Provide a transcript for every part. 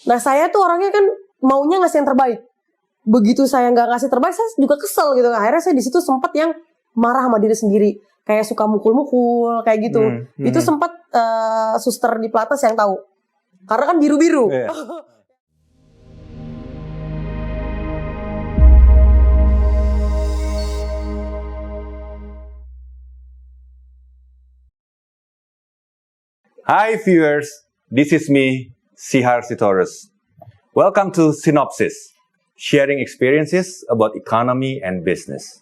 Nah saya tuh orangnya kan maunya ngasih yang terbaik. Begitu saya nggak ngasih terbaik, saya juga kesel gitu. Akhirnya saya di situ sempat yang marah sama diri sendiri, kayak suka mukul-mukul kayak gitu. Itu sempat suster di Pilates yang tahu, karena kan biru-biru. Hi viewers, this is me, Sihar Sitorus. Welcome to Synopsis, sharing experiences about economy and business.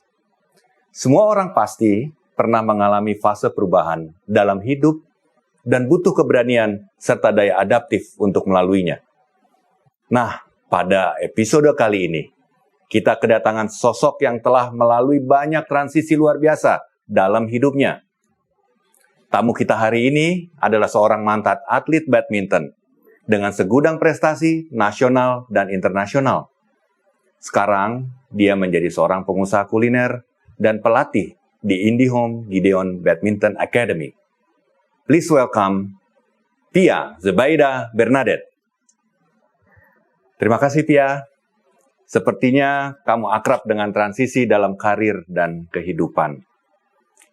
Semua orang pasti pernah mengalami fase perubahan dalam hidup dan butuh keberanian serta daya adaptif untuk melaluinya. Nah, pada episode kali ini, kita kedatangan sosok yang telah melalui banyak transisi luar biasa dalam hidupnya. Tamu kita hari ini adalah seorang mantan atlet badminton dengan segudang prestasi nasional dan internasional. Sekarang, dia menjadi seorang pengusaha kuliner dan pelatih di IndiHome Gideon Badminton Academy. Please welcome Pia Zubaida Bernadette. Terima kasih Pia. Sepertinya kamu akrab dengan transisi dalam karir dan kehidupan.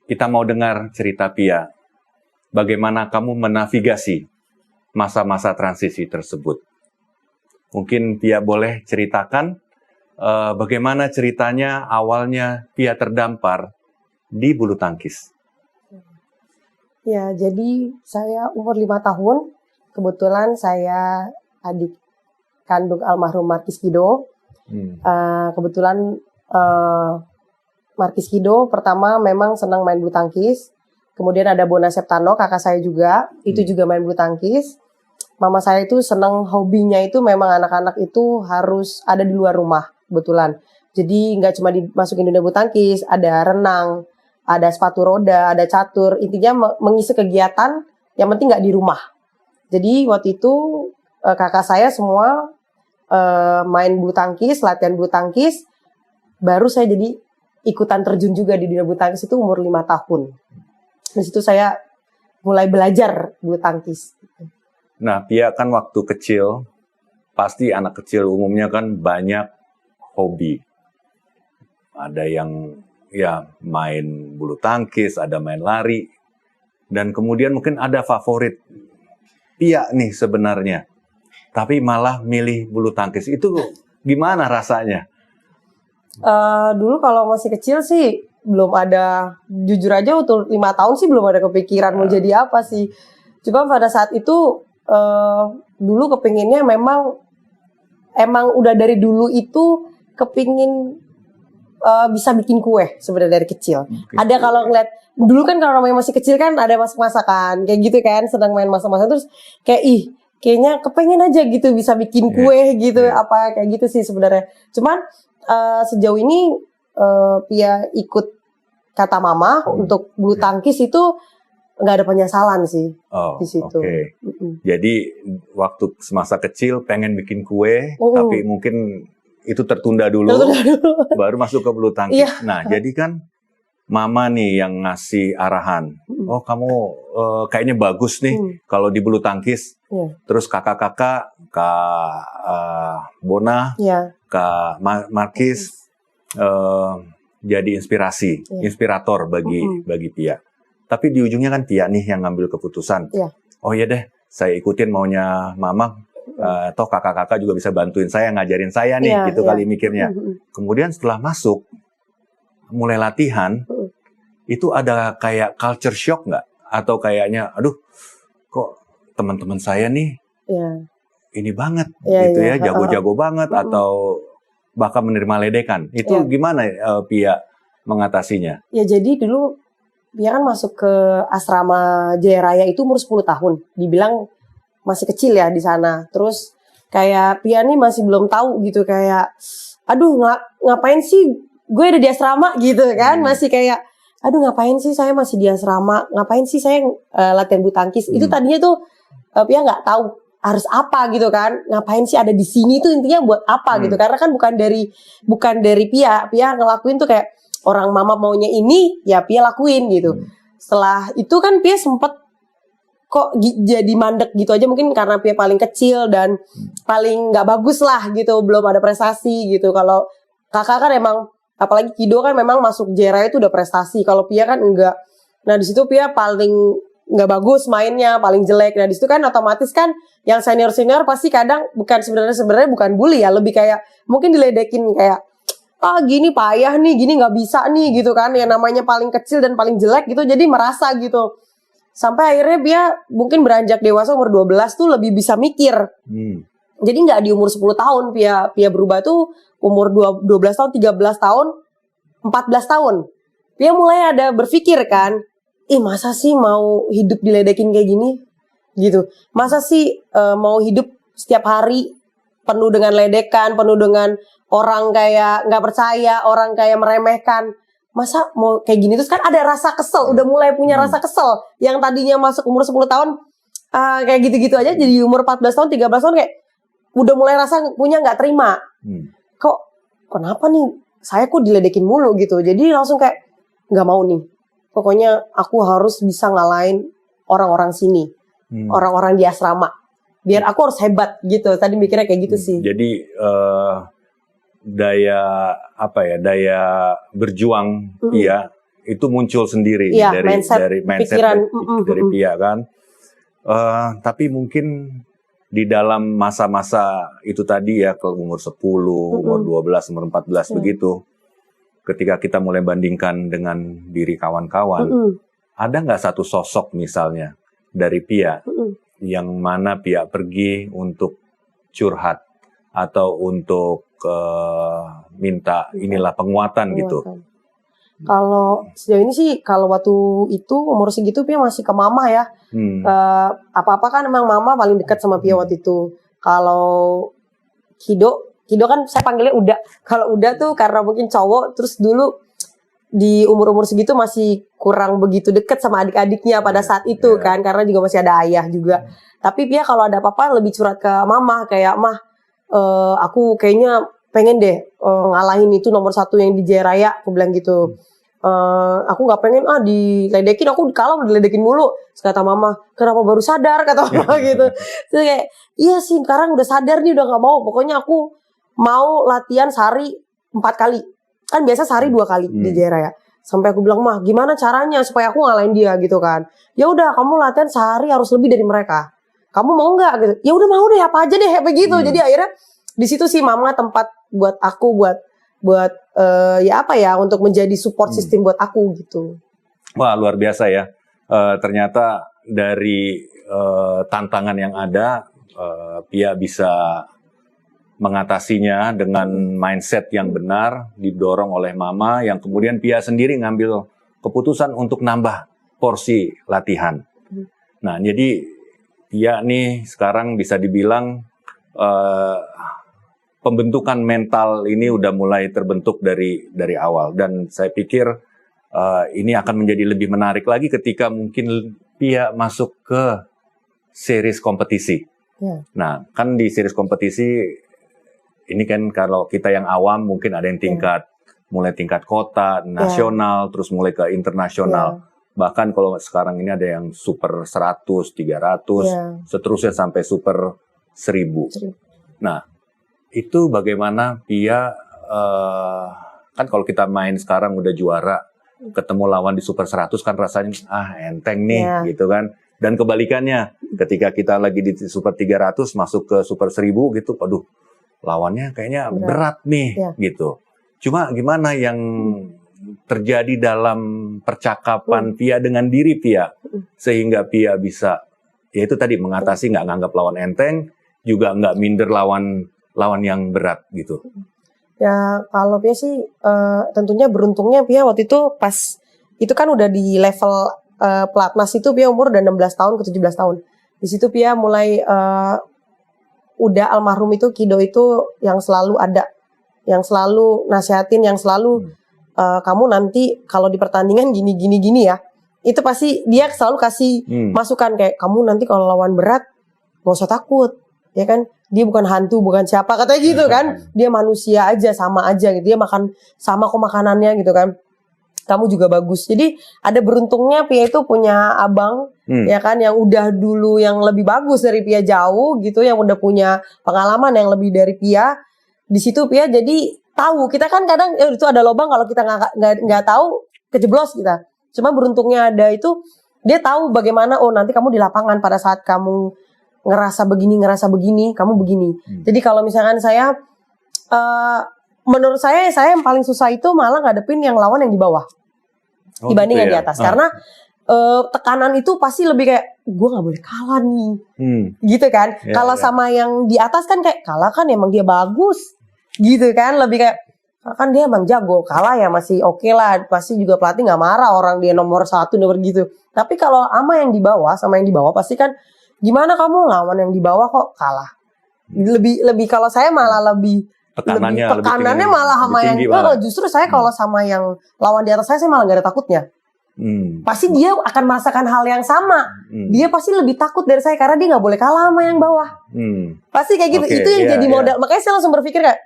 Kita mau dengar cerita Pia. Bagaimana kamu menavigasi masa-masa transisi tersebut? Mungkin Pia boleh ceritakan bagaimana ceritanya awalnya Pia terdampar di bulu tangkis. Ya, jadi saya umur 5 tahun, kebetulan saya adik kandung almarhum Markis Kido. Kebetulan Markis Kido pertama memang senang main bulu tangkis. Kemudian ada Bona Septano, kakak saya juga, itu juga main bulu tangkis. Mama saya itu senang, hobinya itu memang anak-anak itu harus ada di luar rumah, kebetulan. Jadi nggak cuma dimasukin dunia bulu tangkis, ada renang, ada sepatu roda, ada catur. Intinya mengisi kegiatan, yang penting nggak di rumah. Jadi waktu itu kakak saya semua main bulu tangkis, latihan bulu tangkis. Baru saya jadi ikutan terjun juga di dunia bulu tangkis itu umur 5 tahun. Di situ saya mulai belajar bulu tangkis. Nah, Pia kan waktu kecil, pasti anak kecil umumnya kan banyak hobi. Ada yang ya main bulu tangkis, ada main lari, dan kemudian mungkin ada favorit Pia nih sebenarnya. Tapi malah milih bulu tangkis. Itu gimana rasanya? Dulu kalau masih kecil sih belum ada, jujur aja untuk 5 tahun sih belum ada kepikiran mau jadi apa sih. Cuma pada saat itu dulu kepinginnya emang udah dari dulu itu kepingin bisa bikin kue sebenarnya dari kecil. Ada kalau ngeliat dulu kan kalau namanya masih kecil kan ada masak-masakan kayak gitu kan, sedang main masak-masakan terus kayak kayaknya kepengen aja gitu bisa bikin kue gitu apa kayak gitu sih sebenarnya. Cuman sejauh ini Pia ikut kata mama untuk bulu tangkis itu nggak ada penyesalan sih di situ. Jadi waktu semasa kecil pengen bikin kue, tapi mungkin itu tertunda dulu, baru masuk ke bulu tangkis. Nah, jadi kan mama nih yang ngasih arahan. Oh, kamu kayaknya bagus nih kalau di bulu tangkis. Terus kakak-kakak, Kak Bona, Kak Markis, jadi inspirator bagi Pia. Tapi di ujungnya kan Pia nih yang ngambil keputusan. Oh iya deh, saya ikutin maunya mama. Toh kakak-kakak juga bisa bantuin saya, ngajarin saya nih, gitu kali mikirnya. Kemudian setelah masuk, mulai latihan, itu ada kayak culture shock nggak? Atau kayaknya, aduh, kok teman-teman saya nih, ini banget, gitu ya, jago-jago banget, atau bahkan menerima ledekan. Itu gimana Pia mengatasinya? Ya jadi dulu Pia kan masuk ke asrama Jaya Raya itu umur 10 tahun. Dibilang masih kecil ya di sana. Terus kayak Pia nih masih belum tahu gitu kayak aduh ngapain sih gue ada di asrama gitu kan. Masih kayak aduh ngapain sih saya masih di asrama, ngapain sih saya latihan bulu tangkis. Itu tadinya tuh Pia nggak tahu harus apa gitu kan, ngapain sih ada di sini tuh intinya buat apa gitu, karena kan bukan dari Pia ngelakuin tuh kayak orang mama maunya ini ya Pia lakuin gitu. Setelah itu kan Pia sempet kok jadi mandek gitu aja, mungkin karena Pia paling kecil dan paling nggak bagus lah gitu, belum ada prestasi gitu. Kalau kakak kan emang, apalagi Kido kan memang masuk Jaya itu udah prestasi, kalau Pia kan enggak. Nah di situ Pia paling nggak bagus mainnya, paling jelek. Nah di situ kan otomatis kan yang senior pasti kadang bukan sebenarnya bukan bully ya, lebih kayak mungkin diledekin kayak gini payah nih, gini nggak bisa nih gitu kan, yang namanya paling kecil dan paling jelek gitu, jadi merasa gitu. Sampai akhirnya dia mungkin beranjak dewasa umur 12 tuh lebih bisa mikir. Jadi nggak di umur 10 tahun Pia berubah tuh umur 12 tahun, 13 tahun, 14 tahun. Pia mulai ada berpikir kan, masa sih mau hidup diledekin kayak gini gitu, masa sih mau hidup setiap hari penuh dengan ledekan, penuh dengan orang kayak nggak percaya, orang kayak meremehkan, masa mau kayak gini. Terus kan ada rasa kesel, udah mulai punya rasa kesel yang tadinya masuk umur 10 tahun kayak gitu-gitu aja, jadi umur 14 tahun 13 tahun kayak udah mulai rasa punya nggak terima, kenapa nih saya kok diledekin mulu gitu. Jadi langsung kayak nggak mau nih, pokoknya aku harus bisa ngalahin orang-orang sini, orang-orang di asrama. Biar aku harus hebat gitu. Tadi mikirnya kayak gitu sih. Jadi daya berjuang Pia itu muncul sendiri dari mindset pikiran, dari Pia kan. Tapi mungkin di dalam masa-masa itu tadi ya, ke umur 10, umur 12, umur 14 begitu. Ketika kita mulai bandingkan dengan diri kawan-kawan, ada nggak satu sosok misalnya dari Pia yang mana Pia pergi untuk curhat atau untuk minta inilah penguatan gitu? Kalau sejauh ini sih, kalau waktu itu umur segitu Pia masih ke mama ya. Apa-apa kan emang mama paling dekat sama Pia waktu itu. Kalau Kido kan saya panggilnya Uda. Kalau Uda tuh karena mungkin cowok, terus dulu di umur-umur segitu masih kurang begitu dekat sama adik-adiknya pada saat itu kan, karena juga masih ada ayah juga. Tapi Pia kalau ada apa-apa lebih curhat ke mama, kayak mah aku kayaknya pengen deh ngalahin itu nomor 1 yang di Jaya Raya, aku bilang gitu. Aku nggak pengen diledekin, aku kalau diledekin mulu. Terus kata mama, kenapa baru sadar, kata mama gitu. Terus kayak, iya sih sekarang udah sadar nih, udah nggak mau. Pokoknya aku mau latihan sehari 4 kali. Kan biasa sehari 2 kali di Jaya Raya. Sampai aku bilang, mah gimana caranya supaya aku ngalahin dia gitu kan. Ya udah, kamu latihan sehari harus lebih dari mereka. Kamu mau nggak gitu? Ya udah mau deh, apa aja deh begitu. Jadi akhirnya di situ sih mama tempat buat aku buat untuk menjadi support system buat aku gitu. Wah, luar biasa ya. Ternyata dari tantangan yang ada, Pia bisa mengatasinya dengan mindset yang benar, didorong oleh mama, yang kemudian Pia sendiri ngambil keputusan untuk nambah porsi latihan. Nah, jadi Pia nih sekarang bisa dibilang pembentukan mental ini udah mulai terbentuk dari awal, dan saya pikir ini akan menjadi lebih menarik lagi ketika mungkin Pia masuk ke series kompetisi. Nah, kan di series kompetisi ini kan kalau kita yang awam mungkin ada yang mulai tingkat kota, nasional, terus mulai ke internasional. Bahkan kalau sekarang ini ada yang super 100, 300, seterusnya sampai super 1000. Nah, itu bagaimana Pia, kan kalau kita main sekarang udah juara, ketemu lawan di super 100 kan rasanya enteng nih gitu kan. Dan kebalikannya, ketika kita lagi di super 300 masuk ke super 1000 gitu, aduh lawannya kayaknya berat nih gitu. Cuma gimana yang terjadi dalam percakapan Pia dengan diri Pia sehingga Pia bisa, ya itu tadi, mengatasi, nggak nganggap lawan enteng, juga nggak minder lawan yang berat gitu. Ya kalau Pia sih tentunya beruntungnya Pia waktu itu pas itu kan udah di level pelatnas itu Pia umur udah 16 tahun ke 17 tahun. Di situ Pia mulai udah almarhum itu Kido itu yang selalu ada, yang selalu nasihatin, yang selalu kamu nanti kalau di pertandingan gini ya. Itu pasti dia selalu kasih masukan kayak, kamu nanti kalau lawan berat gak usah takut, ya kan? Dia bukan hantu, bukan siapa, katanya gitu kan. Dia manusia aja, sama aja gitu. Dia makan sama kok makanannya gitu kan. kamu juga bagus. Jadi ada beruntungnya Pia itu punya abang ya kan yang udah dulu yang lebih bagus dari Pia jauh gitu, yang udah punya pengalaman yang lebih dari Pia. Di situ Pia jadi tahu. Kita kan kadang itu ada lubang, kalau kita nggak tahu kejeblos kita. Cuma beruntungnya ada itu, dia tahu bagaimana, oh nanti kamu di lapangan pada saat kamu ngerasa begini, kamu begini. Jadi kalau misalkan saya menurut saya yang paling susah itu malah ngadepin yang lawan yang di bawah dibanding gitu yang di ya. atas. Karena tekanan itu pasti lebih kayak gue nggak boleh kalah nih, gitu kan. Kalau sama yang di atas kan kayak kalah kan emang dia bagus, gitu kan. Lebih kayak kan dia emang jago, kalah ya masih oke lah. Pasti juga pelatih nggak marah orang dia nomor 1 nomor gitu. Tapi kalau sama yang di bawah pasti kan gimana kamu lawan yang di bawah kok kalah. Lebih kalau saya malah lebih tekanannya malah sama yang justru saya kalau sama yang lawan di atas saya malah gak ada takutnya. Pasti dia akan merasakan hal yang sama. Dia pasti lebih takut dari saya karena dia nggak boleh kalah sama yang bawah. Pasti kayak gitu. Itu yang jadi modal. Makanya saya langsung berpikir kayak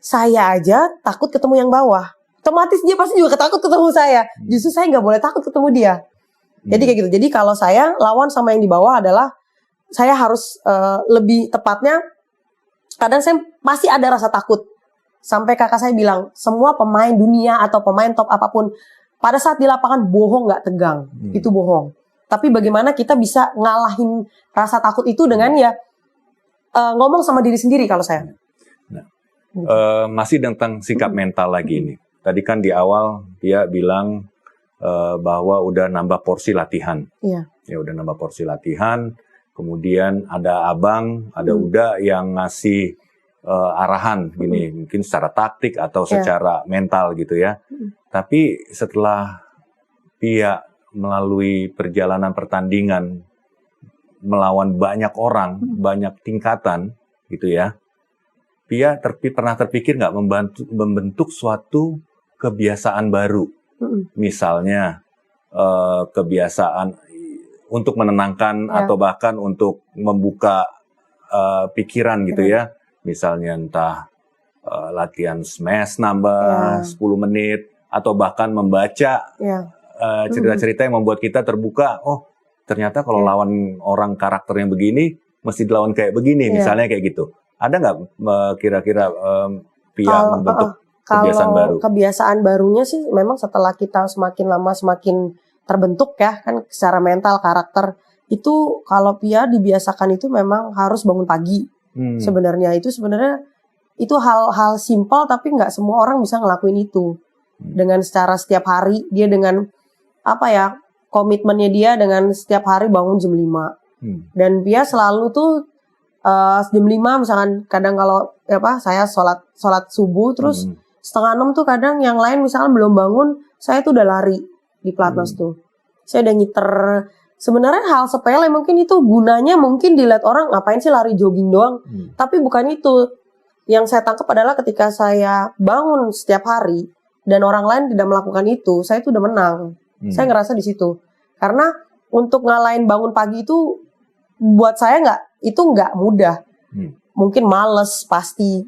saya aja takut ketemu yang bawah, otomatis dia pasti juga takut ketemu saya. Justru saya nggak boleh takut ketemu dia. Jadi kayak gitu. Jadi kalau saya lawan sama yang di bawah adalah saya harus lebih tepatnya. Kadang saya pasti ada rasa takut. Sampai kakak saya bilang, semua pemain dunia atau pemain top apapun, pada saat di lapangan bohong nggak tegang. Itu bohong. Tapi bagaimana kita bisa ngalahin rasa takut itu dengan ya ngomong sama diri sendiri kalau saya. Masih tentang sikap mental lagi ini. Tadi kan di awal dia bilang bahwa udah nambah porsi latihan. Iya. Ya udah nambah porsi latihan. Kemudian ada abang, ada Uda yang ngasih arahan gini, mungkin secara taktik atau secara mental gitu ya. Tapi setelah Pia melalui perjalanan pertandingan melawan banyak orang, banyak tingkatan gitu ya, Pia pernah terpikir nggak membentuk suatu kebiasaan baru, misalnya kebiasaan untuk menenangkan atau bahkan untuk membuka pikiran gitu ya. Misalnya entah latihan smash nambah 10 menit atau bahkan membaca cerita-cerita yang membuat kita terbuka. Oh, ternyata kalau lawan orang karakter yang begini mesti dilawan kayak begini, misalnya kayak gitu. Ada nggak kira-kira Pia membentuk kebiasaan baru? Kebiasaan barunya sih memang setelah kita semakin lama semakin terbentuk ya kan secara mental karakter itu. Kalau Pia dibiasakan itu memang harus bangun pagi. Sebenarnya itu hal-hal simpel tapi nggak semua orang bisa ngelakuin itu dengan secara setiap hari. Dia dengan komitmennya dia dengan setiap hari bangun jam 5. Dan Pia selalu tuh jam 5 misalkan, kadang kalau saya sholat subuh terus 5:30 tuh kadang yang lain misalkan belum bangun, saya tuh udah lari di Platnas tuh. Saya udah ngiter. Sebenarnya hal sepele mungkin itu gunanya mungkin dilihat orang ngapain sih lari jogging doang. Tapi bukan itu. Yang saya tangkap adalah ketika saya bangun setiap hari dan orang lain tidak melakukan itu, saya tuh udah menang. Saya ngerasa di situ. Karena untuk ngalahin bangun pagi itu buat saya nggak mudah. Mungkin males pasti.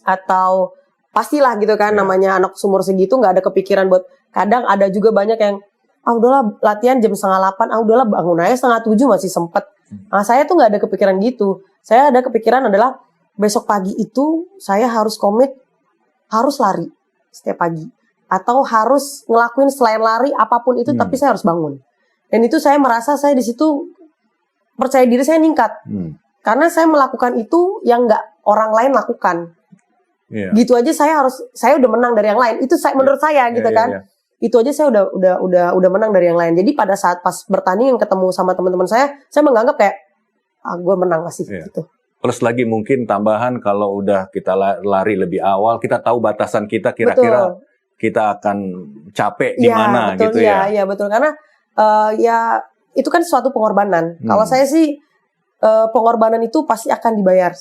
Atau pastilah gitu kan, namanya anak sumur segitu nggak ada kepikiran buat. Kadang ada juga banyak yang udahlah latihan jam 7:30, udahlah bangun aja 6:30 masih sempet. Nah saya tuh nggak ada kepikiran gitu. Saya ada kepikiran adalah besok pagi itu saya harus komit, harus lari setiap pagi. Atau harus ngelakuin selain lari apapun itu, tapi saya harus bangun. Dan itu saya merasa saya di situ percaya diri saya meningkat. Karena saya melakukan itu yang nggak orang lain lakukan. Gitu aja saya udah menang dari yang lain. Itu menurut saya gitu kan. Itu aja saya udah menang dari yang lain. Jadi pada saat pas bertanding ketemu sama teman-teman saya menganggap kayak gue menang pasti gitu. Plus lagi mungkin tambahan kalau udah kita lari lebih awal, kita tahu batasan kita kira-kira kita akan capek di mana gitu ya. Iya betul, karena itu kan suatu pengorbanan. Kalau saya sih pengorbanan itu pasti akan dibayar.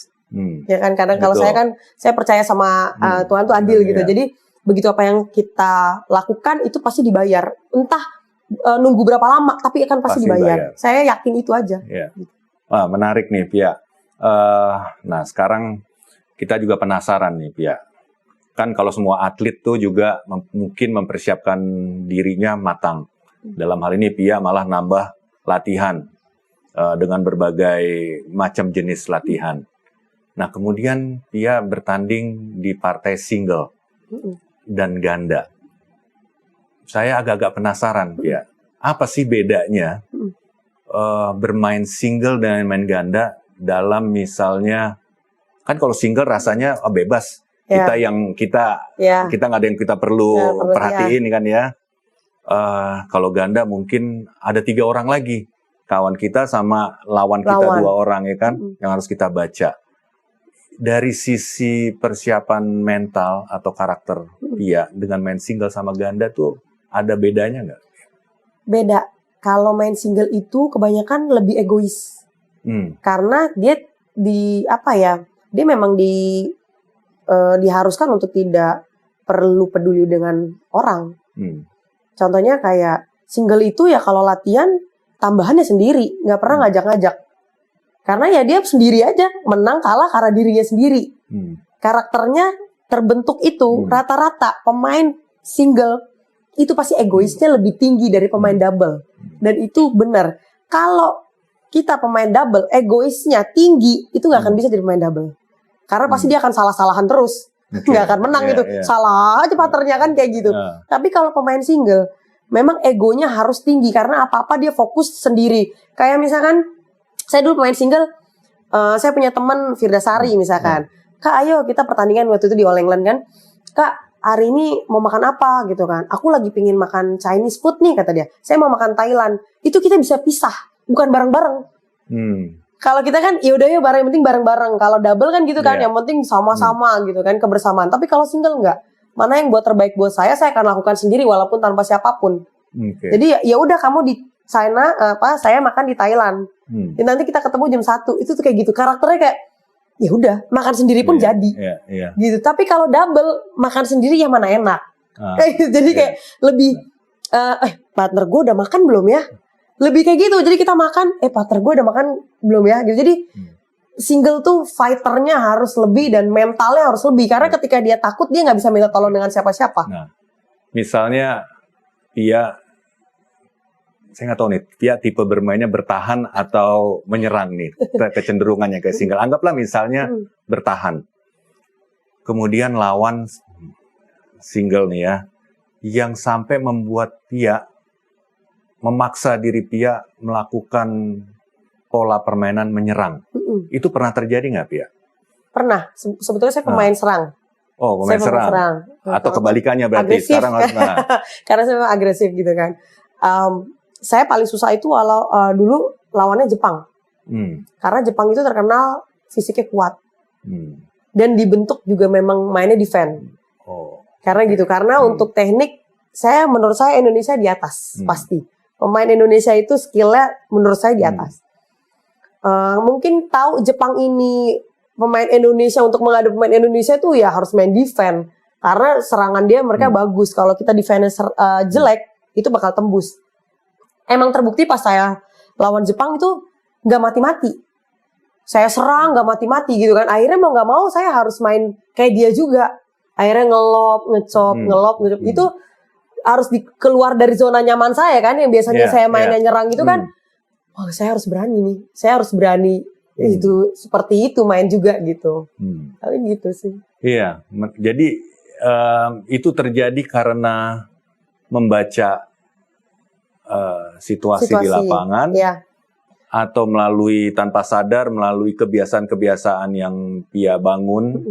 Ya kan, kadang kalau saya percaya sama Tuhan tuh adil gitu. Jadi begitu apa yang kita lakukan itu pasti dibayar. Entah nunggu berapa lama, tapi akan pasti dibayar. Saya yakin itu aja. Wah, menarik nih Pia. Nah sekarang kita juga penasaran nih Pia. kan kalau semua atlet tuh juga mungkin mempersiapkan dirinya matang. Dalam hal ini Pia malah nambah latihan dengan berbagai macam jenis latihan. Nah, kemudian Pia bertanding di partai single dan ganda. Saya agak-agak penasaran, Pia. Apa sih bedanya bermain single dan main ganda dalam misalnya, kan kalau single rasanya bebas. Kita kita nggak ada yang kita perlu perhatiin kan ya. Kalau ganda mungkin ada 3 orang lagi. Kawan kita sama lawan kita 2 orang ya kan, yang harus kita baca. Dari sisi persiapan mental atau karakter Pia dengan main single sama ganda tuh ada bedanya nggak? Beda. Kalau main single itu kebanyakan lebih egois. Karena dia dia memang diharuskan untuk tidak perlu peduli dengan orang. Contohnya kayak single itu ya kalau latihan tambahannya sendiri, nggak pernah ngajak-ngajak. Karena ya dia sendiri aja, menang kalah karena dirinya sendiri. Karakternya terbentuk itu, rata-rata pemain single itu pasti egoisnya lebih tinggi dari pemain double. Dan itu benar. Kalau kita pemain double, egoisnya tinggi, itu nggak akan bisa jadi pemain double. Karena pasti dia akan salah-salahan terus. Nggak akan menang gitu. Salah aja partnernya kan kayak gitu. Tapi kalau pemain single, memang egonya harus tinggi. Karena apa-apa dia fokus sendiri. Kayak misalkan, saya dulu pemain single, saya punya teman Firdasari misalkan. Kak ayo kita pertandingan waktu itu di All England kan. Kak hari ini mau makan apa gitu kan. Aku lagi pingin makan Chinese food nih kata dia. Saya mau makan Thailand. Itu kita bisa pisah. Bukan bareng-bareng. Kalau kita kan ya udah ya bareng, yang penting bareng-bareng. Kalau double kan gitu kan, yang penting sama-sama gitu kan, kebersamaan. Tapi kalau single enggak. Mana yang buat terbaik buat saya akan lakukan sendiri walaupun tanpa siapapun. Jadi ya udah kamu di China, saya makan di Thailand. Dan nanti kita ketemu jam 1. Itu tuh kayak gitu. Karakternya kayak ya udah, makan sendiri pun jadi. Gitu. Tapi kalau double makan sendiri yang mana enak. Jadi kayak lebih partner gue udah makan belum ya? Lebih kayak gitu. Jadi kita makan, partner gue udah makan belum ya? Gitu. Jadi single tuh fighternya harus lebih dan mentalnya harus lebih. Karena ketika dia takut, dia nggak bisa minta tolong dengan siapa-siapa. Nah, misalnya Pia, saya nggak tahu nih, Pia tipe bermainnya bertahan atau menyerang nih, kecenderungannya kayak single. Anggaplah misalnya bertahan. Kemudian lawan single nih ya, yang sampai membuat Pia memaksa diri Pia melakukan pola permainan menyerang. Itu pernah terjadi nggak, Pia? Pernah. Sebetulnya saya pemain serang. Oh, pemain serang. Atau kebalikannya berarti. Agresif. Sekarang harus Karena saya memang agresif gitu kan. Saya paling susah itu dulu lawannya Jepang. Karena Jepang itu terkenal fisiknya kuat. Dan dibentuk juga memang mainnya defend. Karena gitu. Karena untuk teknik, menurut saya Indonesia di atas. Pasti. Pemain Indonesia itu skillnya menurut saya di atas. Mungkin tahu Jepang ini pemain Indonesia, untuk menghadapi pemain Indonesia itu ya harus main defend. Karena serangan dia mereka bagus. Kalau kita defendnya jelek, itu bakal tembus. Emang terbukti pas saya lawan Jepang itu gak mati-mati. Saya serang gak mati-mati gitu kan. Akhirnya mau gak mau saya harus main kayak dia juga. Akhirnya ngelop, ngecop. Itu harus keluar dari zona nyaman saya kan. Yang biasanya saya mainnya nyerang itu kan. Wah saya harus berani nih. Saya harus berani. Itu seperti itu main juga gitu. Tapi gitu sih. Iya. Jadi itu terjadi karena membaca situasi di lapangan, atau tanpa sadar melalui kebiasaan-kebiasaan yang Pia bangun,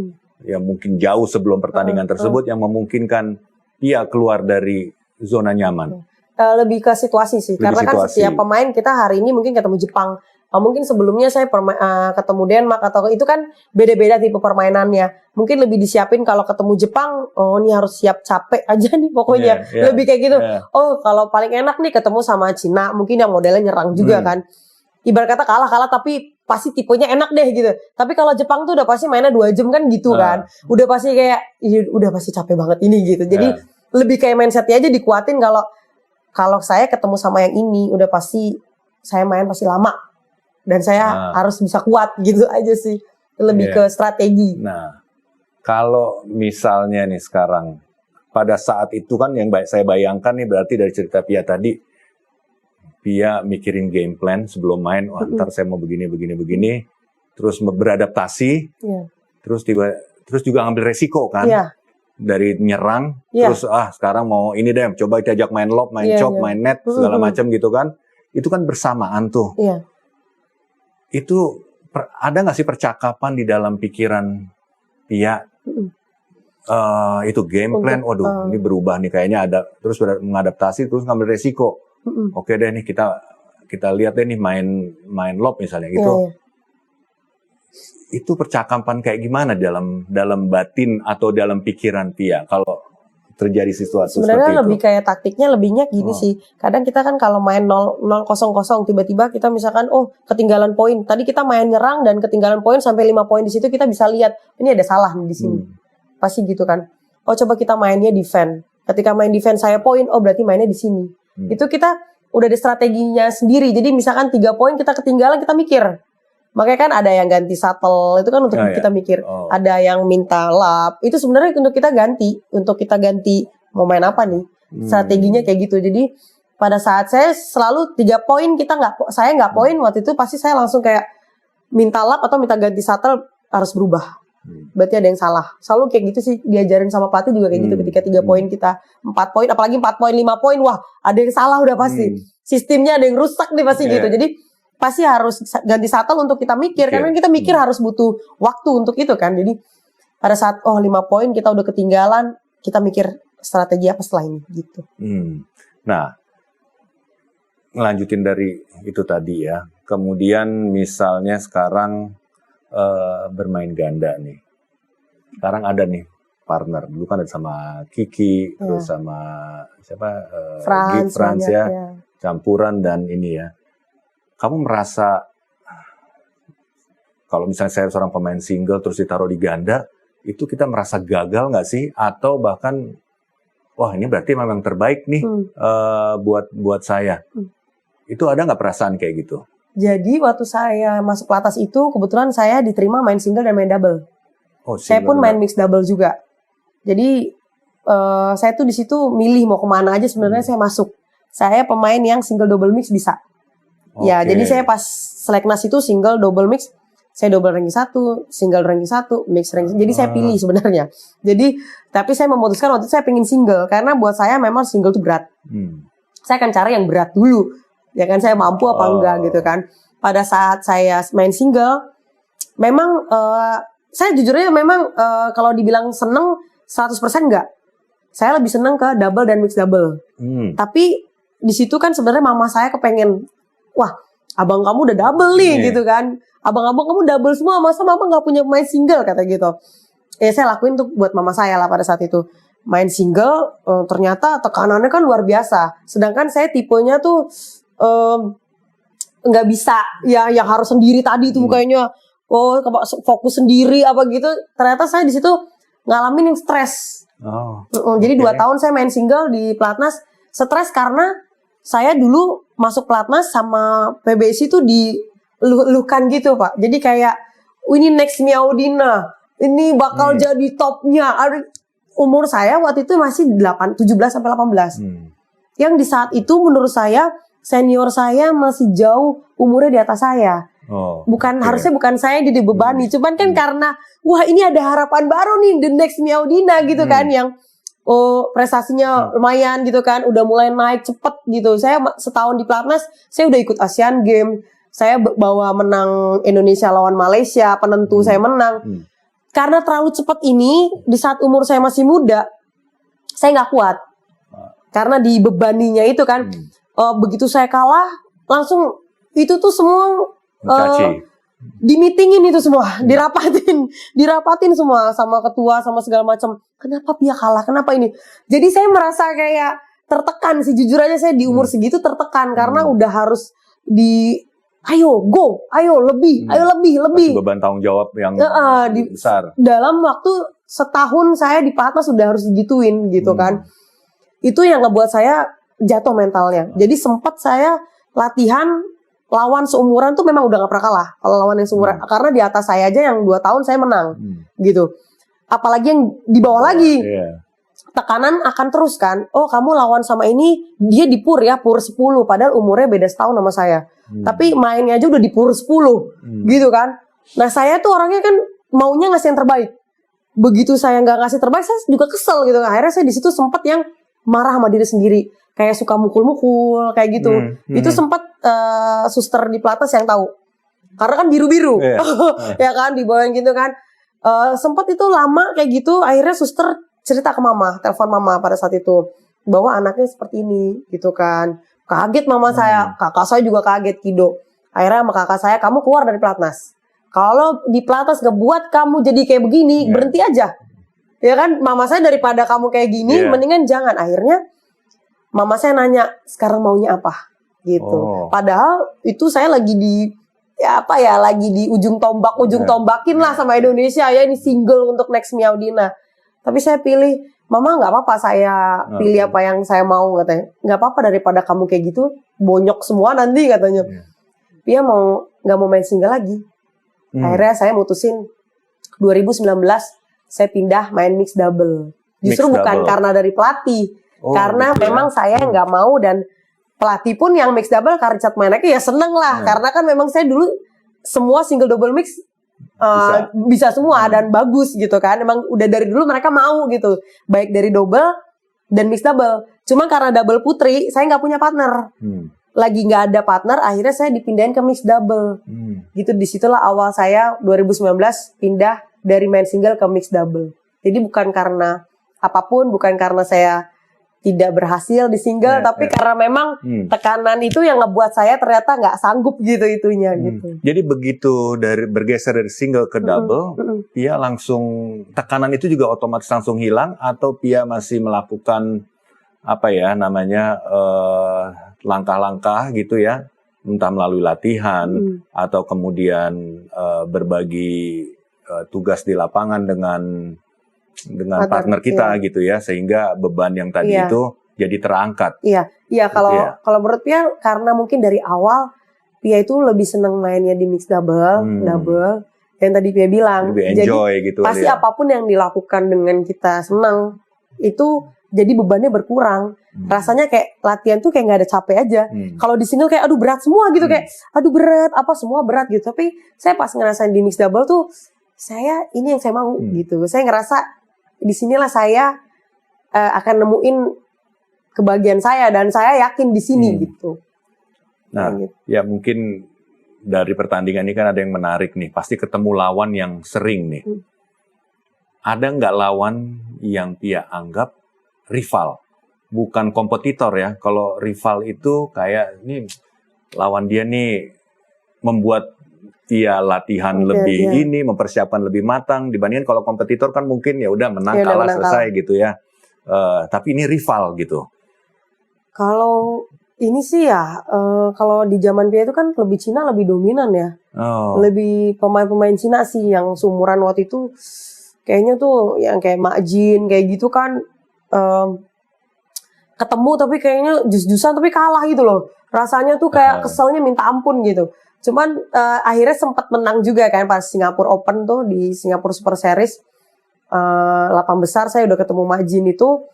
yang mungkin jauh sebelum pertandingan tersebut, yang memungkinkan Pia keluar dari zona nyaman. Lebih ke situasi sih, karena kan setiap pemain kita hari ini mungkin ketemu Jepang, mungkin sebelumnya saya ketemu Denmark, atau itu kan beda-beda tipe permainannya. Mungkin lebih disiapin kalau ketemu Jepang, ini harus siap capek aja nih pokoknya. Lebih kayak gitu. Oh kalau paling enak nih ketemu sama Cina, mungkin yang modelnya nyerang juga kan. Ibarat kata kalah tapi pasti tipenya enak deh gitu. Tapi kalau Jepang tuh udah pasti mainnya 2 jam kan gitu kan. Udah pasti kayak, udah pasti capek banget ini gitu. Jadi lebih kayak mindsetnya aja dikuatin, kalau saya ketemu sama yang ini, udah pasti saya main pasti lama. Dan saya harus bisa kuat gitu aja sih. Lebih ke strategi. Nah, Kalau misalnya nih sekarang, pada saat itu kan yang saya bayangkan nih berarti dari cerita Pia tadi, Pia mikirin game plan sebelum main, wah ntar saya mau begini, terus beradaptasi, terus juga ngambil resiko kan, dari nyerang, terus sekarang mau ini deh, coba kita ajak main lob, main chop, main net, segala macam gitu kan, itu kan bersamaan tuh. Itu ada nggak sih percakapan di dalam pikiran Pia? Itu game plan, waduh ini berubah nih kayaknya ada, terus mengadaptasi, terus ngambil resiko. Oke deh nih kita lihat deh nih main lob misalnya gitu. Itu percakapan kayak gimana dalam batin atau dalam pikiran Pia kalau terjadi sesuatu sebenarnya seperti lebih itu? kayak taktiknya lebihnya gini sih. Kadang kita kan kalau main 0-0 tiba-tiba kita misalkan ketinggalan poin. Tadi kita main nyerang dan ketinggalan poin sampai 5 poin di situ kita bisa lihat ini ada salah nih di sini. Pasti gitu kan. Coba kita mainnya defense. Ketika main defense saya poin, berarti mainnya di sini. Itu kita udah ada strateginya sendiri. Jadi misalkan 3 poin kita ketinggalan, kita mikir. Makanya kan ada yang ganti shuttle, itu kan untuk kita mikir. Ada yang minta lap, itu sebenarnya untuk kita ganti mau main apa nih. Strateginya kayak gitu. Jadi pada saat saya selalu 3 poin saya nggak poin waktu itu pasti saya langsung kayak minta lap atau minta ganti shuttle harus berubah. Berarti ada yang salah. Selalu kayak gitu sih diajarin sama pelatih juga kayak gitu. Ketika 3 poin kita 4 poin, apalagi 4 poin 5 poin, wah ada yang salah udah pasti. Sistemnya ada yang rusak nih pasti gitu. Jadi pasti harus ganti shuttle untuk kita mikir. Karena kita mikir harus butuh waktu untuk itu kan. Jadi pada saat 5 poin kita udah ketinggalan, kita mikir strategi apa setelah ini gitu. Nah, ngelanjutin dari itu tadi ya. Kemudian misalnya sekarang bermain ganda nih. Sekarang ada nih partner. Dulu kan ada sama Kiki, terus sama siapa? France ya. Campuran dan ini ya. Kamu merasa kalau misalnya saya seorang pemain single terus ditaruh di ganda, itu kita merasa gagal nggak sih? Atau bahkan, wah ini berarti memang terbaik nih buat saya. Itu ada nggak perasaan kayak gitu? Jadi waktu saya masuk pelatnas itu kebetulan saya diterima main single dan main double. Saya pun main mix double juga. Jadi saya tuh di situ milih mau kemana aja sebenarnya saya masuk. Saya pemain yang single double mix bisa. Ya, jadi saya pas seleknas itu single double mix, saya double ranking 1, single ranking 1, mix ranking. Jadi saya pilih sebenarnya. Jadi tapi saya memutuskan waktu itu saya pengen single karena buat saya memang single itu berat. Saya akan cari yang berat dulu. Ya kan saya mampu apa enggak gitu kan. Pada saat saya main single, memang saya jujurnya memang kalau dibilang seneng 100% enggak. Saya lebih seneng ke double dan mix double. Tapi di situ kan sebenarnya mama saya kepengen, wah abang kamu udah double nih gitu kan. Abang-abang kamu double semua, masa mama gak punya main single kata gitu. Ya saya lakuin tuh buat mama saya lah pada saat itu. Main single ternyata tekanannya kan luar biasa. Sedangkan saya tipenya tuh nggak bisa ya yang harus sendiri tadi tuh kayaknya fokus sendiri apa gitu. Ternyata saya di situ ngalamin yang stres. Jadi 2 tahun saya main single di pelatnas stres karena saya dulu masuk pelatnas sama PBSI itu diluh-luhkan gitu Pak. Jadi kayak ini next Miaudina, ini bakal jadi topnya. Umur saya waktu itu masih 17 sampai 18. Yang di saat itu menurut saya senior saya masih jauh umurnya di atas saya. Harusnya bukan saya yang dibebani, cuman kan karena wah ini ada harapan baru nih the next Miaudina gitu kan yang prestasinya lumayan gitu kan, udah mulai naik cepet gitu. Saya setahun di pelatnas, saya udah ikut Asian Games, saya bawa menang Indonesia lawan Malaysia, penentu saya menang. Karena terlalu cepet ini di saat umur saya masih muda, saya nggak kuat karena dibebaninya itu kan. Begitu saya kalah, langsung itu tuh semua di meetingin itu semua, dirapatin semua sama ketua sama segala macam. Kenapa Pia kalah? Kenapa ini? Jadi saya merasa kayak tertekan sih, jujur aja saya di umur segitu tertekan karena udah harus ayo lebih. Masih beban tanggung jawab yang besar. Dalam waktu setahun saya di pelatnas sudah harus digituin gitu kan. Itu yang ngebuat saya jatuh mentalnya. Jadi sempat saya latihan lawan seumuran tuh memang udah gak pernah kalah. Kalau lawan yang seumuran, karena di atas saya aja yang 2 tahun saya menang gitu. apalagi yang di bawah lagi. Iya. Tekanan akan terus kan. Oh, kamu lawan sama ini, dia di PUR ya, PUR 10, padahal umurnya beda setahun sama saya. Tapi mainnya aja udah di PUR 10, gitu kan. Nah, saya tuh orangnya kan maunya ngasih yang terbaik. Begitu saya nggak ngasih terbaik, saya juga kesel gitu. Akhirnya saya di situ sempat yang marah sama diri sendiri, kayak suka mukul-mukul kayak gitu. Itu sempat suster di Pilates yang tahu, karena kan biru-biru, ya kan, dibawain gitu kan. Sempat itu lama kayak gitu. Akhirnya suster cerita ke mama, telepon mama pada saat itu bahwa anaknya seperti ini, gitu kan. Kaget mama saya, kakak saya juga kaget, Kido. Akhirnya sama kakak saya, kamu keluar dari pelatnas. Kalau di pelatnas ngebuat kamu jadi kayak begini, berhenti aja. Ya kan, mama saya daripada kamu kayak gini, mendingan jangan. Akhirnya mama saya nanya, sekarang maunya apa? Gitu. Padahal itu saya lagi di lagi di ujung tombakin lah sama Indonesia ya, ini single untuk next Miaudina. Tapi saya pilih, mama nggak apa-apa saya pilih apa yang saya mau, katanya. Nggak apa-apa daripada kamu kayak gitu, bonyok semua nanti, katanya. Dia nggak mau main single lagi. Akhirnya saya mutusin 2019 saya pindah main mix double. Justru bukan karena dari pelatih, karena gitu memang saya nggak mau, dan pelatih pun yang mix double karena Richard Meineke ya seneng lah, karena kan memang saya dulu semua single double mix bisa semua dan bagus gitu kan. Emang udah dari dulu mereka mau gitu, baik dari double dan mix double. Cuma karena double putri saya nggak punya partner, lagi nggak ada partner, akhirnya saya dipindahin ke mix double. Gitu, disitulah awal saya 2019 pindah dari main single ke mix double. Jadi bukan karena apapun, bukan karena saya tidak berhasil di single, tapi karena memang tekanan itu yang ngebuat saya ternyata nggak sanggup gitu itunya gitu. Jadi begitu bergeser dari single ke double, Pia langsung tekanan itu juga otomatis langsung hilang, atau Pia masih melakukan langkah-langkah gitu ya, entah melalui latihan atau kemudian berbagi tugas di lapangan dengan partner kita gitu ya, sehingga beban yang tadi itu jadi terangkat. Iya kalau menurut Pia, karena mungkin dari awal Pia itu lebih seneng mainnya di mix double, yang tadi Pia bilang. Lebih enjoy jadi, gitu. Pasti apapun yang dilakukan dengan kita senang itu jadi bebannya berkurang. Rasanya kayak latihan tuh kayak nggak ada capek aja. Kalau di single kayak aduh berat semua gitu, kayak aduh berat semua berat gitu. Tapi saya pas ngerasain di mix double tuh, saya ini yang saya mau gitu. Saya ngerasa disinilah saya akan nemuin kebahagiaan saya, dan saya yakin di sini gitu. Nah, ya mungkin dari pertandingan ini kan ada yang menarik nih. Pasti ketemu lawan yang sering nih. Ada nggak lawan yang Pia anggap rival, bukan kompetitor ya? Kalau rival itu kayak ini lawan dia nih membuat Pia latihan lebih mempersiapkan lebih matang dibandingkan kalau kompetitor kan mungkin ya udah menang kalah selesai gitu ya. Tapi ini rival gitu. Kalau ini sih ya, kalau di zaman Pia itu kan lebih Cina lebih dominan ya. Lebih pemain-pemain Cina sih yang seumuran waktu itu, kayaknya tuh yang kayak Mak Jin kayak gitu kan, ketemu tapi kayaknya jus-jusan tapi kalah gitu loh. Rasanya tuh kayak keselnya minta ampun gitu. Cuman akhirnya sempat menang juga kan pas Singapore Open tuh, di Singapore Super Series 8 besar saya udah ketemu Mak Jin itu.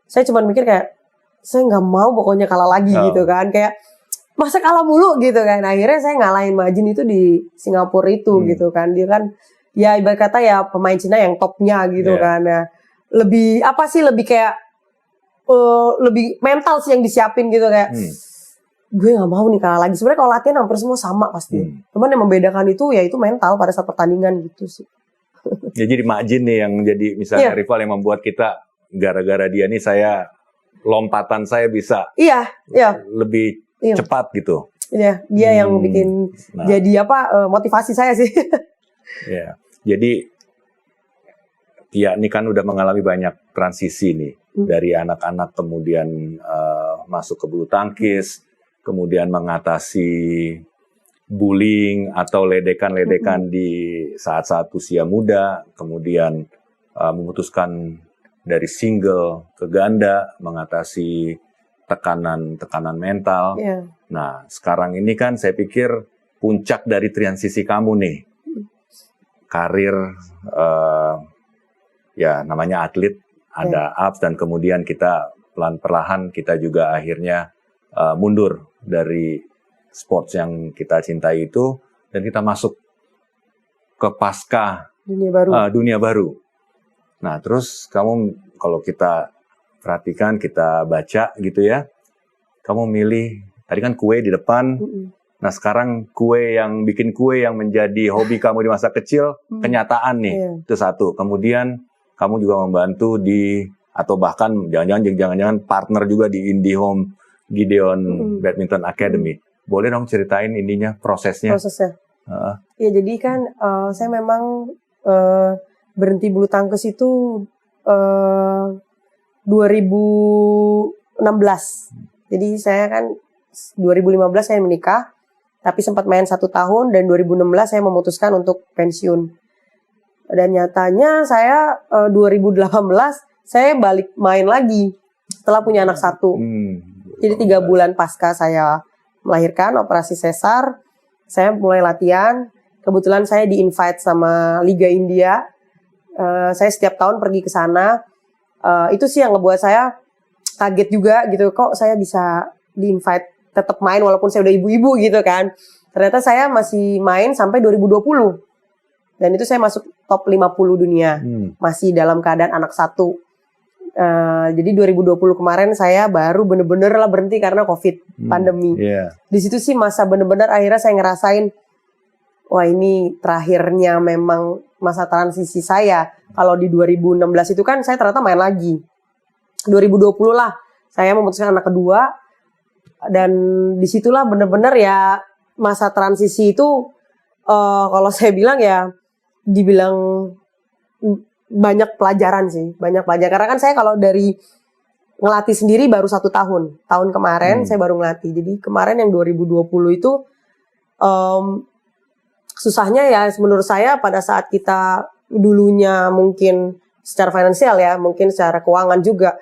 Saya cuma mikir kayak saya nggak mau pokoknya kalah lagi gitu kan, kayak masa kalah mulu gitu kan. Akhirnya saya ngalahin Mak Jin itu di Singapura itu gitu kan. Dia kan ya ibarat kata ya pemain Cina yang topnya gitu kan. Nah, lebih lebih kayak lebih mental sih yang disiapin gitu, kayak gue nggak mau nih kalah lagi. Sebenarnya kalau latihan hampir semua sama pasti. Cuman yang membedakan itu ya itu mental pada saat pertandingan gitu sih. Ya jadi Mak Jin nih yang jadi misalnya rival yang membuat kita gara-gara dia nih lompatan saya bisa lebih cepat gitu. Iya, dia yang bikin jadi motivasi saya sih. Ya, jadi Pia ini kan udah mengalami banyak transisi nih, dari anak-anak kemudian masuk ke bulu tangkis, kemudian mengatasi bullying atau ledekan-ledekan di saat-saat usia muda, kemudian memutuskan dari single ke ganda, mengatasi tekanan mental. Nah, sekarang ini kan saya pikir puncak dari transisi kamu nih, karir ya namanya atlet, ada ups dan kemudian kita perlahan kita juga akhirnya mundur dari sports yang kita cintai itu dan kita masuk ke pasca dunia baru. Nah, terus kamu kalau kita perhatikan, kita baca gitu ya, kamu milih tadi kan kue di depan. Nah, sekarang bikin kue yang menjadi hobi kamu di masa kecil, kenyataan nih. Itu satu. Kemudian kamu juga membantu atau bahkan jangan-jangan partner juga di IndiHome Gideon Badminton Academy. Boleh dong ceritain prosesnya? Ya, jadi kan saya memang berhenti bulu tangkis itu 2016. Jadi saya kan 2015 saya menikah, tapi sempat main 1 tahun dan 2016 saya memutuskan untuk pensiun. Dan nyatanya saya 2018 saya balik main lagi setelah punya anak 1. Jadi 3 bulan pasca saya melahirkan, operasi sesar, saya mulai latihan. Kebetulan saya di-invite sama Liga India. Saya setiap tahun pergi ke sana. Itu sih yang ngebuat saya kaget juga gitu. Kok saya bisa di-invite tetap main walaupun saya udah ibu-ibu gitu kan. Ternyata saya masih main sampai 2020. Dan itu saya masuk top 50 dunia. Masih dalam keadaan anak 1. Jadi 2020 kemarin saya baru bener-bener lah berhenti karena COVID, pandemi. Di situ sih masa bener-bener akhirnya saya ngerasain, wah ini terakhirnya memang masa transisi saya. Kalau di 2016 itu kan saya ternyata main lagi. 2020 lah saya memutuskan anak kedua. Dan disitulah bener-bener ya masa transisi itu kalau saya bilang ya dibilang banyak pelajaran sih, banyak pelajaran. Karena kan saya kalau dari ngelatih sendiri baru 1 tahun. Tahun kemarin saya baru ngelatih. Jadi kemarin yang 2020 itu susahnya ya menurut saya pada saat kita dulunya mungkin secara finansial ya, mungkin secara keuangan juga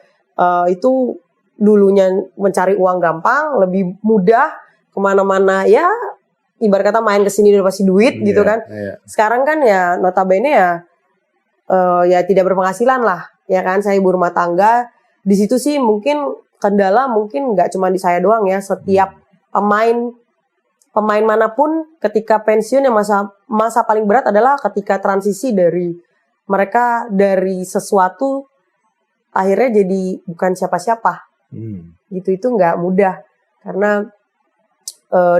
itu dulunya mencari uang gampang, lebih mudah kemana-mana ya. Ibarat kata main kesini udah pasti duit gitu kan. Sekarang kan ya notabene ya tidak berpenghasilan lah, ya kan. Saya ibu rumah tangga. Di situ sih mungkin kendala mungkin nggak cuma di saya doang ya. Setiap pemain manapun ketika pensiun yang masa paling berat adalah ketika transisi dari mereka dari sesuatu akhirnya jadi bukan siapa-siapa. Gitu itu nggak mudah karena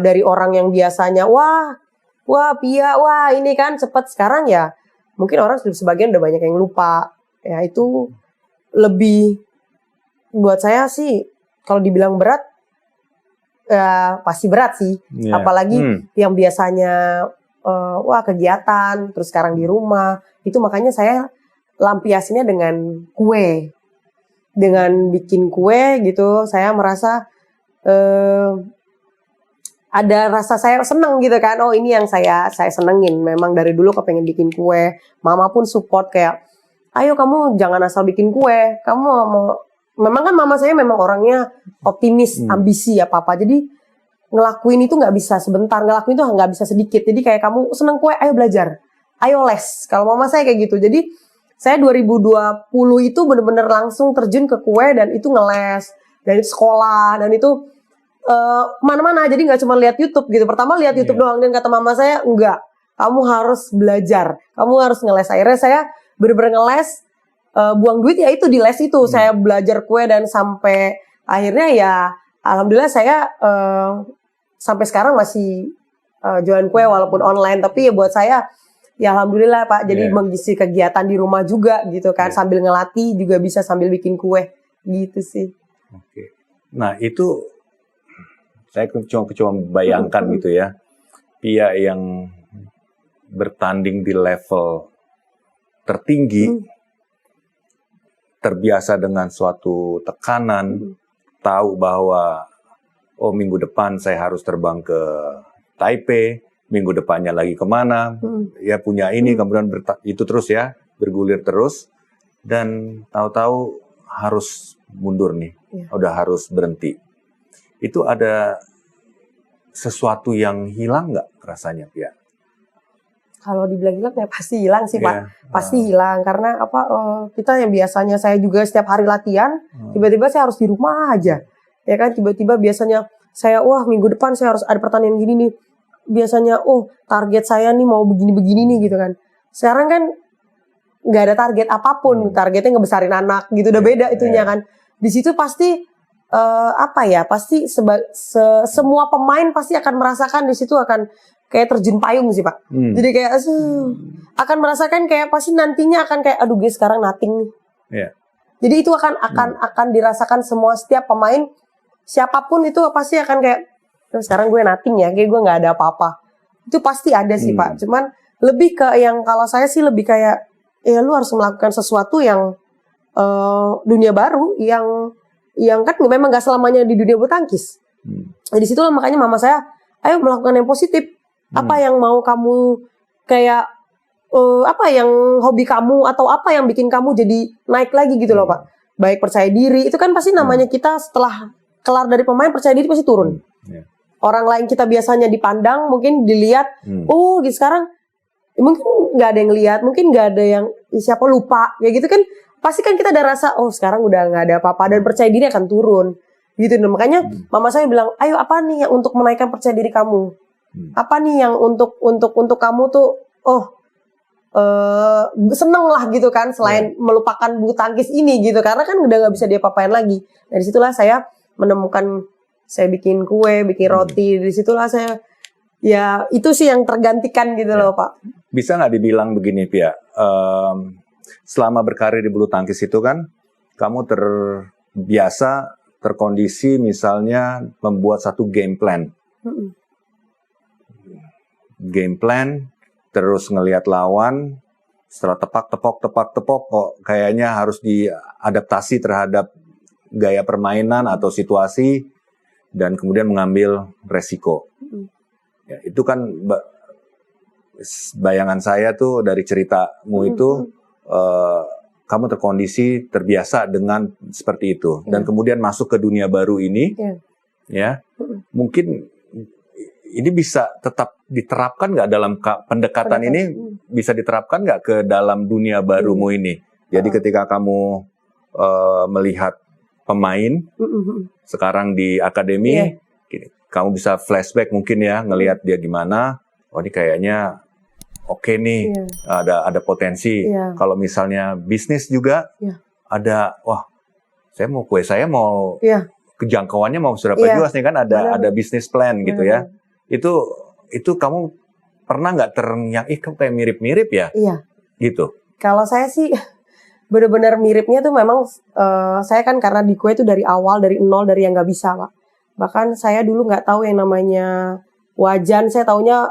dari orang yang biasanya wah Pia, wah ini kan cepet, sekarang ya mungkin orang sebagian udah banyak yang lupa. Ya itu lebih buat saya sih kalau dibilang berat ya pasti berat sih. Apalagi yang biasanya wah kegiatan terus sekarang di rumah. Itu makanya saya lampiasinnya dengan kue. Dengan bikin kue gitu saya merasa ada rasa saya seneng gitu kan. Oh ini yang saya senengin. Memang dari dulu kepengen bikin kue. Mama pun support kayak, ayo kamu jangan asal bikin kue. Kamu mau, memang kan mama saya memang orangnya optimis, ambisi apa-apa. Jadi ngelakuin itu nggak bisa sebentar, ngelakuin itu nggak bisa sedikit. Jadi kayak kamu seneng kue, ayo belajar, ayo les. Kalau mama saya kayak gitu. Jadi saya 2020 itu bener-bener langsung terjun ke kue dan itu ngeles. Dan itu sekolah, dan itu mana-mana, jadi nggak cuma lihat YouTube gitu. Pertama lihat YouTube doang dan kata mama saya enggak, kamu harus belajar, kamu harus ngeles. Akhirnya saya bener-bener ngeles, buang duit ya itu di les itu. Saya belajar kue dan sampai akhirnya ya alhamdulillah saya sampai sekarang masih jualan kue walaupun online. Tapi ya buat saya ya alhamdulillah Pak, jadi mengisi kegiatan di rumah juga gitu kan, sambil ngelatih juga bisa sambil bikin kue gitu sih. Nah itu saya cuma bayangkan gitu ya, Pia yang bertanding di level tertinggi, terbiasa dengan suatu tekanan, tahu bahwa oh minggu depan saya harus terbang ke Taipei, minggu depannya lagi kemana, ya punya ini, kemudian itu terus ya, bergulir terus, dan tahu-tahu harus mundur nih, udah harus berhenti. Itu ada sesuatu yang hilang nggak rasanya, Pia? Kalau dibilang hilang ya pasti hilang sih Pak. Iya. Pasti hilang karena kita yang biasanya saya juga setiap hari latihan, tiba-tiba saya harus di rumah aja. Ya kan, tiba-tiba biasanya saya minggu depan saya harus ada pertandingan gini nih. Biasanya target saya nih mau begini-begini nih gitu kan. Sekarang kan nggak ada target apapun, targetnya ngebesarin anak gitu, udah beda itunya kan. Di situ pasti pasti semua pemain pasti akan merasakan di situ akan kayak terjun payung sih Pak. Jadi kayak akan merasakan kayak pasti nantinya akan kayak aduh guys sekarang nothing nih. Iya. Jadi itu akan dirasakan semua setiap pemain siapapun itu pasti akan kayak sekarang gue nothing ya, kayak gue nggak ada apa-apa. Itu pasti ada sih Pak. Cuman lebih ke yang kalau saya sih lebih kayak ya lu harus melakukan sesuatu yang dunia baru yang kan memang gak selamanya di dunia bulu tangkis. Nah, di situlah makanya mama saya, ayo melakukan yang positif. Apa yang mau kamu kayak apa yang hobi kamu atau apa yang bikin kamu jadi naik lagi gitu loh Pak. Baik percaya diri itu kan pasti namanya kita setelah kelar dari pemain percaya diri pasti turun. Orang lain kita biasanya dipandang mungkin dilihat, gitu sekarang mungkin nggak ada yang lihat, mungkin nggak ada yang siapa lupa, ya gitu kan. Pasti kan kita ada rasa, sekarang udah nggak ada apa-apa dan percaya diri akan turun, gitu. Nah, makanya mama saya bilang, ayo apa nih yang untuk menaikkan percaya diri kamu? Apa nih yang untuk kamu tuh, seneng lah gitu kan, selain melupakan bulu tangkis ini gitu, karena kan udah nggak bisa diapa-apain lagi. Dari situlah saya menemukan, saya bikin kue, bikin roti, dari situlah saya, ya itu sih yang tergantikan gitu loh Pak. Bisa nggak dibilang begini Pia? Selama berkarir di bulu tangkis itu kan kamu terbiasa terkondisi misalnya membuat satu game plan. Game plan, terus ngelihat lawan, setelah tepok kok kayaknya harus diadaptasi terhadap gaya permainan atau situasi dan kemudian mengambil resiko. Ya, itu kan bayangan saya tuh dari ceritamu itu kamu terkondisi terbiasa dengan seperti itu dan kemudian masuk ke dunia baru ini ya mungkin ini bisa tetap diterapkan nggak dalam pendekatan ini bisa diterapkan nggak ke dalam dunia barumu ini. Jadi ketika kamu melihat pemain sekarang di akademi kamu bisa flashback mungkin ya ngelihat dia gimana, ini kayaknya oke nih, ada potensi. Kalau misalnya bisnis juga ada, saya mau kejangkauannya mau seberapa luas nih kan ada bisnis plan gitu ya. Itu kamu pernah nggak yang kamu kayak mirip-mirip ya? Gitu. Kalau saya sih benar-benar miripnya tuh memang saya kan karena di kue itu dari awal dari nol dari yang nggak bisa Pak. Bahkan saya dulu nggak tahu yang namanya wajan, saya taunya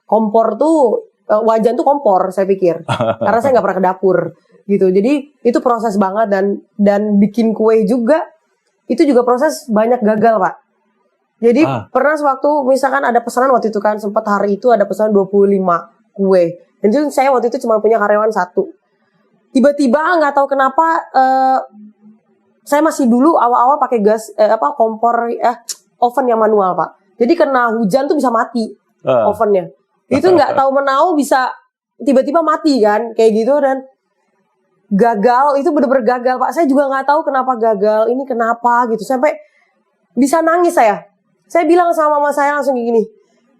kompor tuh wajan tuh kompor saya pikir karena saya nggak pernah ke dapur gitu. Jadi itu proses banget dan bikin kue juga itu juga proses banyak gagal Pak. Jadi pernah sewaktu misalkan ada pesanan waktu itu kan sempat hari itu ada pesanan 25 kue dan itu saya waktu itu cuma punya karyawan 1. Tiba-tiba nggak tahu kenapa saya masih dulu awal-awal pakai gas kompor oven yang manual Pak. Jadi kena hujan tuh bisa mati ovennya. Itu nggak tahu menau bisa tiba-tiba mati kan kayak gitu dan gagal itu bener-bener gagal Pak. Saya juga nggak tahu kenapa gagal ini kenapa gitu sampai bisa nangis saya. Saya bilang sama mama saya langsung kayak gini.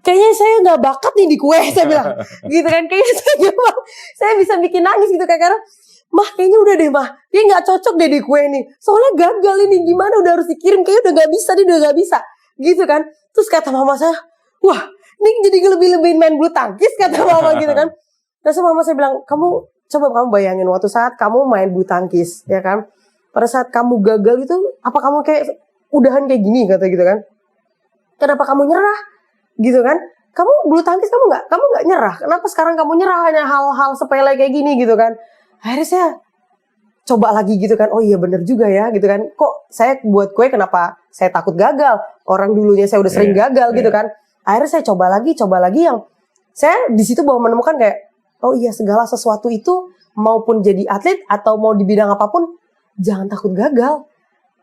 Kayaknya saya nggak bakat nih di kue saya bilang gitu kan kayaknya saya bisa bikin nangis gitu karena mah kayaknya udah deh mah dia nggak cocok deh di kue nih soalnya gagal ini gimana udah harus dikirim kayaknya udah nggak bisa gitu kan. Terus kata mama saya wah ini jadi lebih-lebihin main bulu tangkis kata mama gitu kan. Terus mama saya bilang kamu bayangin waktu saat kamu main bulu tangkis ya kan pada saat kamu gagal itu apa kamu kayak udahan kayak gini kata gitu kan. Kenapa kamu nyerah gitu kan. Kamu bulu tangkis kamu nggak nyerah. Kenapa sekarang kamu nyerah hanya hal-hal sepele kayak gini gitu kan. Akhirnya saya coba lagi gitu kan. Oh iya bener juga ya gitu kan. Kok saya buat kue kenapa saya takut gagal. Orang dulunya saya udah sering gagal gitu kan. Akhirnya saya coba lagi yang saya di situ bahwa menemukan kayak oh iya segala sesuatu itu maupun jadi atlet atau mau di bidang apapun jangan takut gagal.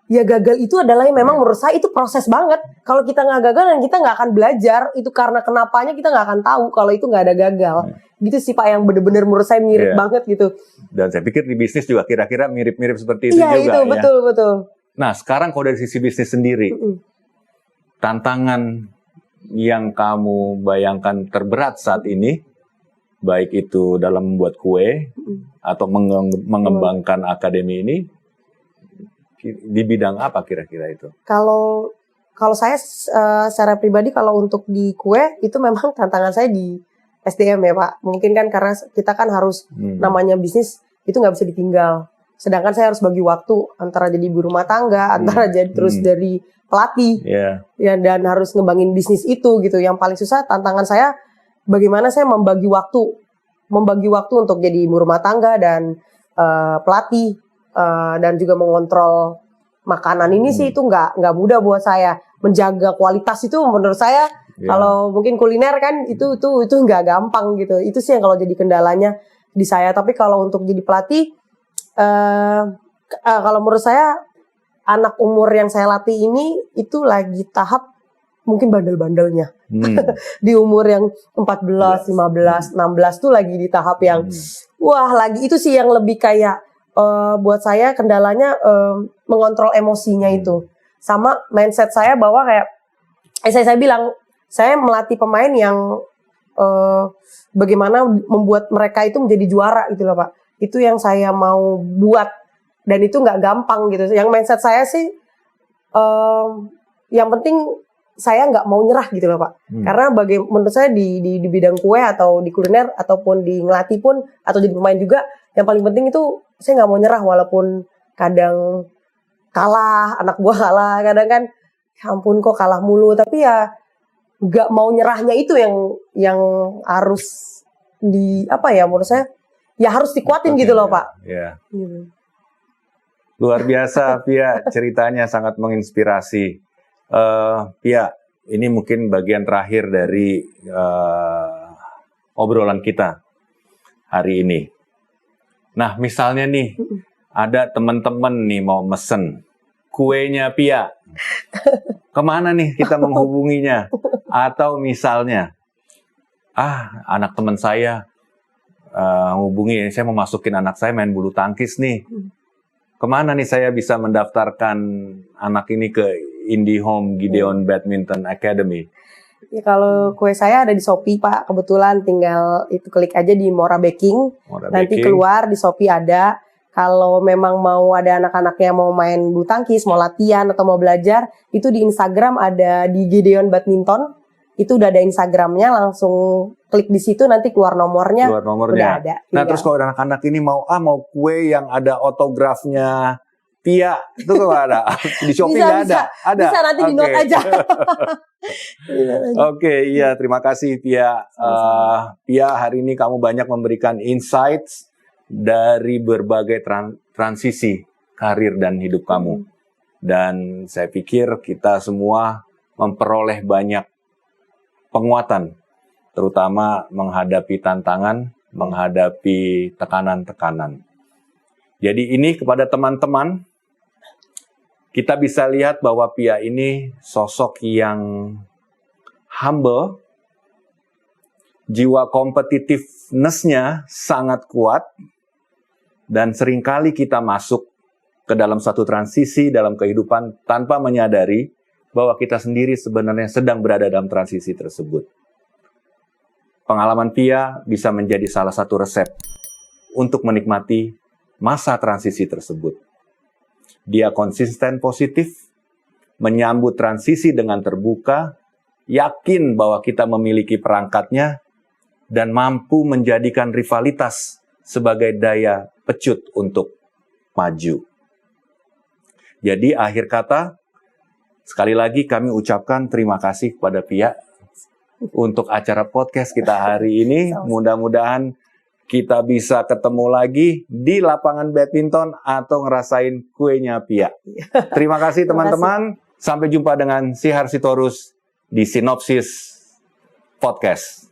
ya gagal itu adalah yang memang menurut saya itu proses banget. Kalau kita nggak gagal dan kita nggak akan belajar, itu karena kenapanya kita nggak akan tahu kalau itu nggak ada gagal. Gitu sih Pak, yang bener-bener menurut saya mirip banget gitu. Dan saya pikir di bisnis juga kira-kira mirip-mirip seperti itu Iya, juga itu, ya. betul. Nah sekarang kalau dari sisi bisnis sendiri, tantangan yang kamu bayangkan terberat saat ini, baik itu dalam membuat kue atau mengembangkan akademi ini, di bidang apa kira-kira itu? Kalau saya secara pribadi kalau untuk di kue itu memang tantangan saya di SDM ya Pak. Mungkin kan karena kita kan harus namanya bisnis itu nggak bisa ditinggal. Sedangkan saya harus bagi waktu antara jadi ibu rumah tangga, antara jadi terus dari pelatih, ya, dan harus ngembangin bisnis itu gitu. Yang paling susah tantangan saya bagaimana saya membagi waktu untuk jadi ibu rumah tangga dan pelatih. Dan juga mengontrol makanan ini sih itu nggak mudah buat saya. Menjaga kualitas itu menurut saya kalau mungkin kuliner kan itu nggak gampang gitu. Itu sih yang kalau jadi kendalanya di saya. Tapi kalau untuk jadi pelatih, kalau menurut saya anak umur yang saya latih ini itu lagi tahap mungkin bandel-bandelnya. Di umur yang 14, 15, 16 tuh lagi di tahap yang wah lagi itu sih yang lebih kayak buat saya kendalanya mengontrol emosinya itu. Sama mindset saya bahwa kayak saya bilang saya melatih pemain yang bagaimana membuat mereka itu menjadi juara gitu loh Pak. Itu yang saya mau buat dan itu nggak gampang gitu. Yang mindset saya sih yang penting saya nggak mau nyerah gitu loh Pak. Karena menurut saya di bidang kue atau di kuliner ataupun di ngelatih pun atau jadi pemain juga, yang paling penting itu saya nggak mau nyerah walaupun kadang kalah, anak buah kalah, kadang kan ya ampun kok kalah mulu, tapi ya nggak mau nyerahnya itu yang harus menurut saya ya harus dikuatin gitu loh Pak. Ya. Gitu. Luar biasa Pia, ceritanya sangat menginspirasi. Pia, ini mungkin bagian terakhir dari obrolan kita hari ini. Nah, misalnya nih, ada teman-teman nih mau mesen kuenya Pia. Kemana nih kita menghubunginya? Atau misalnya, anak teman saya hubungi, saya mau masukin anak saya main bulu tangkis nih. Kemana nih saya bisa mendaftarkan anak ini ke IndiHome Gideon Badminton Academy? Ya, kalau kue saya ada di Shopee Pak, kebetulan tinggal itu klik aja di Mora Baking, nanti keluar di Shopee ada. Kalau memang mau ada anak-anaknya mau main bulu tangkis, mau latihan atau mau belajar, itu di Instagram ada di Gideon Badminton. Itu udah ada Instagramnya, langsung klik di situ nanti keluar nomornya. Udah ada. Nah terus kalau anak-anak ini mau kue yang ada autografnya Pia, itu kok ada? Di Shopee nggak ada? Ada. Bisa nanti di note aja. Oke, iya terima kasih Pia. Pia hari ini kamu banyak memberikan insights dari berbagai transisi karir dan hidup kamu. Dan saya pikir kita semua memperoleh banyak penguatan, terutama menghadapi tantangan, menghadapi tekanan-tekanan. Jadi ini kepada teman-teman, kita bisa lihat bahwa Pia ini sosok yang humble, jiwa competitiveness-nya sangat kuat, dan seringkali kita masuk ke dalam satu transisi dalam kehidupan tanpa menyadari bahwa kita sendiri sebenarnya sedang berada dalam transisi tersebut. Pengalaman Pia bisa menjadi salah satu resep untuk menikmati masa transisi tersebut. Dia konsisten positif, menyambut transisi dengan terbuka, yakin bahwa kita memiliki perangkatnya, dan mampu menjadikan rivalitas sebagai daya pecut untuk maju. Jadi akhir kata, sekali lagi kami ucapkan terima kasih kepada Pia untuk acara podcast kita hari ini. Mudah-mudahan kita bisa ketemu lagi di lapangan badminton atau ngerasain kuenya Pia. Terima kasih teman-teman. Sampai jumpa dengan Sihar Sitorus di Sinopsis Podcast.